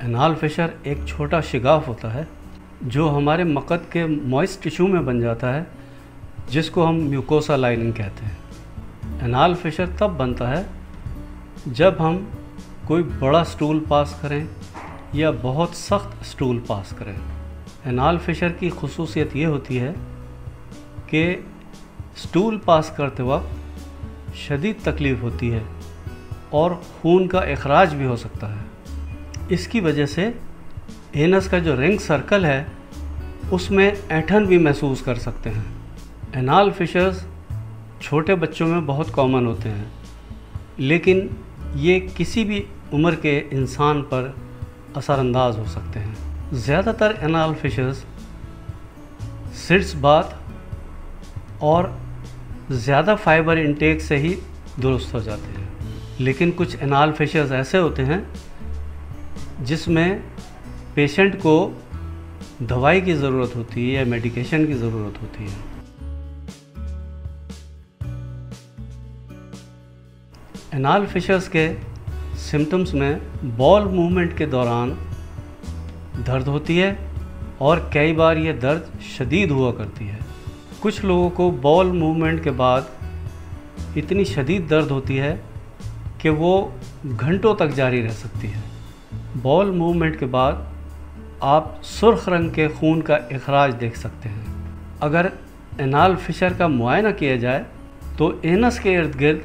Anal Fisher एक छोटा शिगाफ होता है जो हमारे मकद के मॉइस्ट टिश्यू में बन जाता है, जिसको हम म्यूकोसा लाइनिंग कहते हैं। एनाल फिशर तब बनता है जब हम कोई बड़ा स्टूल पास करें या बहुत सख्त स्टूल पास करें। एनाल फिशर की खुसूसियत ये होती है कि स्टूल पास करते वक्त शदीद तकलीफ़ होती है और खून का इखराज भी हो सकता है। इसकी वजह से एनस का जो रिंग सर्कल है उसमें ऐंठन भी महसूस कर सकते हैं। एनाल फिशर्स छोटे बच्चों में बहुत कॉमन होते हैं, लेकिन ये किसी भी उम्र के इंसान पर असरअंदाज हो सकते हैं। ज़्यादातर एनाल फिशर्स सिट्स बाथ और ज़्यादा फाइबर इंटेक से ही दुरुस्त हो जाते हैं, लेकिन कुछ एनाल फिशर्स ऐसे होते हैं जिसमें पेशेंट को दवाई की ज़रूरत होती है या मेडिकेशन की ज़रूरत होती है। एनाल फिशर्स के सिम्टम्स में बॉल मूवमेंट के दौरान दर्द होती है और कई बार ये दर्द शदीद हुआ करती है। कुछ लोगों को बॉल मूवमेंट के बाद इतनी शदीद दर्द होती है कि वो घंटों तक जारी रह सकती है। बॉल मूवमेंट के बाद आप सुर्ख रंग के खून का इखराज देख सकते हैं। अगर एनाल फिशर का मुआयना किया जाए तो एनस के इर्द गिर्द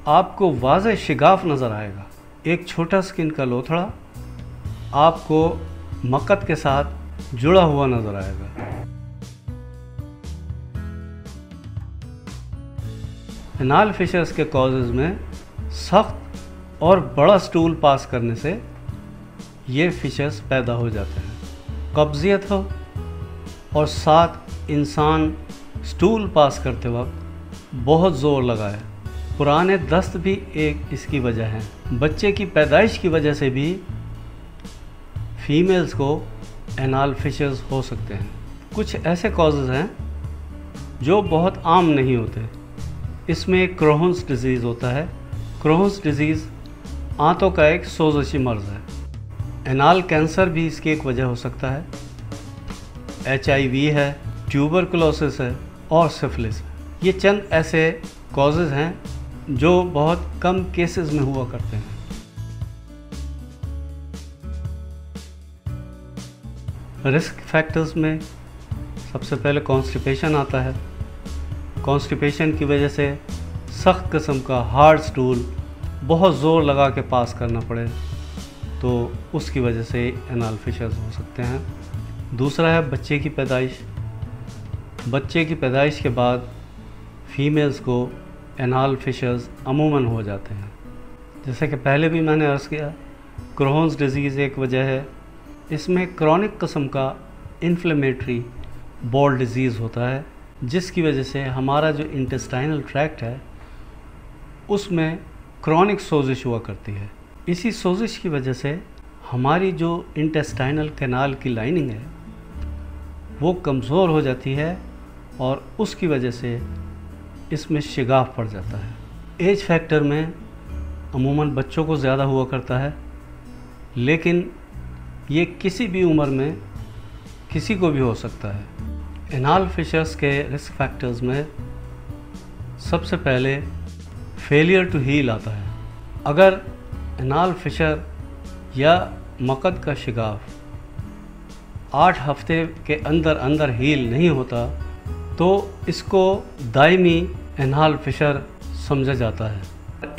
आपको वाज़ेह शिगाफ नज़र आएगा। एक छोटा स्किन का लोथड़ा आपको मकद के साथ जुड़ा हुआ नज़र आएगा। एनाल फिशर्स के कॉजेज़ में सख्त और बड़ा स्टूल पास करने से ये फिशर्स पैदा हो जाते हैं। कब्ज़ियत हो और साथ इंसान स्टूल पास करते वक्त बहुत ज़ोर लगाए, पुराने दस्त भी एक इसकी वजह है। बच्चे की पैदाइश की वजह से भी फीमेल्स को एनाल फिशर्स हो सकते हैं। कुछ ऐसे कॉजेज़ हैं जो बहुत आम नहीं होते। इसमें क्रोहन्स डिज़ीज़ होता है। क्रोहन्स डिज़ीज़ आंतों का एक सोज़शी मर्ज़ है। एनाल कैंसर भी इसकी एक वजह हो सकता है। HIV है, ट्यूबरकुलोसिस है और सिफिलिस है। ये चंद ऐसे कॉजेज़ हैं जो बहुत कम केसेस में हुआ करते हैं। रिस्क फैक्टर्स में सबसे पहले कॉन्स्टिपेशन आता है। कॉन्स्टिपेशन की वजह से सख्त किस्म का हार्ड स्टूल बहुत ज़ोर लगा के पास करना पड़े तो उसकी वजह से एनाल फिशर्स हो सकते हैं। दूसरा है बच्चे की पैदाइश। बच्चे की पैदाइश के बाद फीमेल्स को एनाल फिशर्स अमूमन हो जाते हैं। जैसे कि पहले भी मैंने अर्ज़ किया, क्रोहन्स डिज़ीज़ एक वजह है। इसमें क्रॉनिक किस्म का इन्फ्लेमेटरी बॉल डिज़ीज़ होता है, जिसकी वजह से हमारा जो इंटेस्टाइनल ट्रैक्ट है उसमें क्रॉनिक सोजिश हुआ करती है। इसी सोजिश की वजह से हमारी जो इंटेस्टाइनल कैनाल की लाइनिंग है वो कमज़ोर हो जाती है और उसकी वजह से इसमें शिगाफ पड़ जाता है। एज फैक्टर में अमूमन बच्चों को ज़्यादा हुआ करता है, लेकिन ये किसी भी उम्र में किसी को भी हो सकता है। एनाल फिशर्स के रिस्क फैक्टर्स में सबसे पहले फेलियर टू हील आता है। अगर एनाल फिशर या मकद का शिगाफ 8 हफ्ते के अंदर अंदर हील नहीं होता तो इसको दायमी एनाल फिशर समझा जाता है।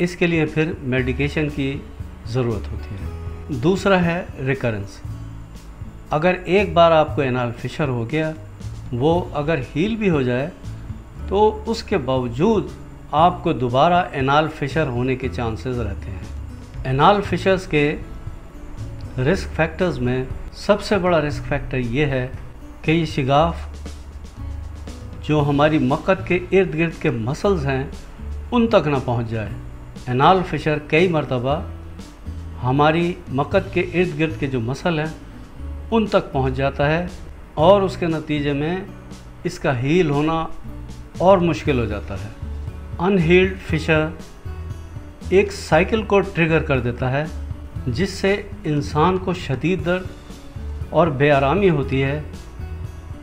इसके लिए फिर मेडिकेशन की ज़रूरत होती है। दूसरा है रिकरेंस। अगर एक बार आपको एनाल फिशर हो गया, वो अगर हील भी हो जाए तो उसके बावजूद आपको दोबारा एनाल फिशर होने के चांसेस रहते हैं। एनाल फिशर्स के रिस्क फैक्टर्स में सबसे बड़ा रिस्क फैक्टर ये है कि ये शिगाफ जो हमारी मकद के इर्द गिर्द के मसल्स हैं उन तक ना पहुंच जाए। एनाल फिशर कई मरतबा हमारी मकद के इर्द गिर्द के जो मसल हैं उन तक पहुंच जाता है और उसके नतीजे में इसका हील होना और मुश्किल हो जाता है। अनहील्ड फिशर एक साइकिल को ट्रिगर कर देता है जिससे इंसान को शदीद दर्द और बेआरामी होती है,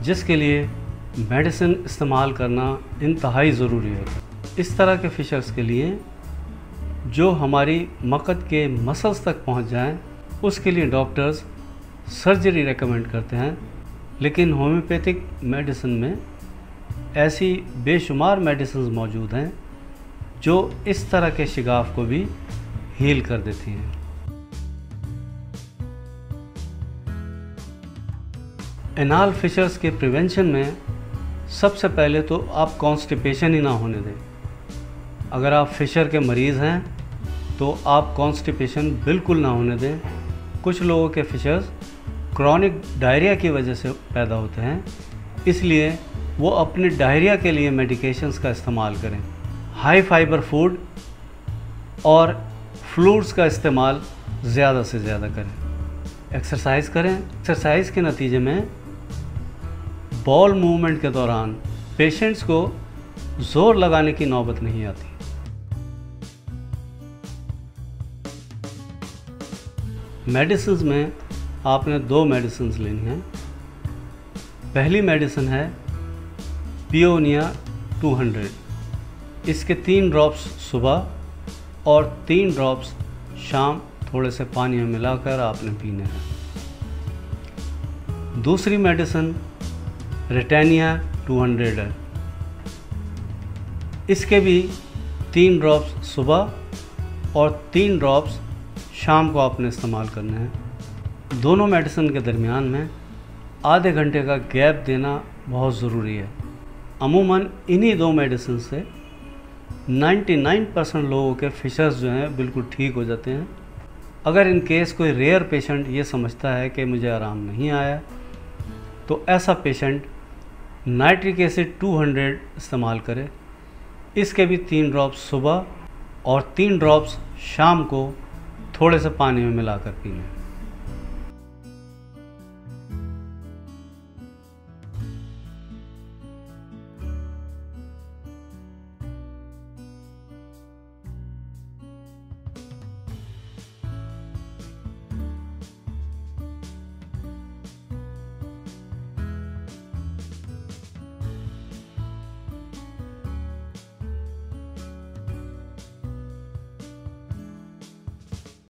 जिसके लिए मेडिसिन इस्तेमाल करना इंतहाई ज़रूरी है। इस तरह के फ़िशर्स के लिए जो हमारी मकद के मसल्स तक पहुंच जाएं, उसके लिए डॉक्टर्स सर्जरी रेकमेंड करते हैं। लेकिन होम्योपैथिक मेडिसिन में ऐसी बेशुमार मेडिसिन मौजूद हैं जो इस तरह के शिगाफ को भी हील कर देती हैं। एनाल फिशर्स के प्रिवेंशन में सबसे पहले तो आप कॉन्स्टिपेशन ही ना होने दें। अगर आप फिशर के मरीज़ हैं तो आप कॉन्स्टिपेशन बिल्कुल ना होने दें। कुछ लोगों के फिशर्स क्रॉनिक डायरिया की वजह से पैदा होते हैं, इसलिए वो अपने डायरिया के लिए मेडिकेशंस का इस्तेमाल करें। हाई फाइबर फूड और फ्लूइड्स का इस्तेमाल ज़्यादा से ज़्यादा करें। एक्सरसाइज करें। एक्सरसाइज के नतीजे में बॉल मूवमेंट के दौरान पेशेंट्स को ज़ोर लगाने की नौबत नहीं आती। मेडिसिन्स में आपने 2 मेडिसिन्स लेनी हैं। पहली मेडिसिन है पियोनिया 200। इसके 3 ड्रॉप्स सुबह और 3 ड्रॉप्स शाम थोड़े से पानी में मिलाकर आपने पीने हैं। दूसरी मेडिसिन रिटेनिया 200 है। इसके भी 3 ड्रॉप्स सुबह और 3 ड्रॉप्स शाम को आपने इस्तेमाल करने हैं। दोनों मेडिसिन के दरमियान में आधे घंटे का गैप देना बहुत ज़रूरी है। अमूमन इन्हीं 2 मेडिसिन से 99% लोगों के फिशर्स जो हैं बिल्कुल ठीक हो जाते हैं। अगर इन केस कोई रेयर पेशेंट ये समझता है कि मुझे आराम नहीं आया, तो ऐसा पेशेंट नाइट्रिक एसिड 200 इस्तेमाल करे। इसके भी 3 ड्रॉप्स सुबह और 3 ड्रॉप्स शाम को थोड़े से पानी में मिलाकर पीने।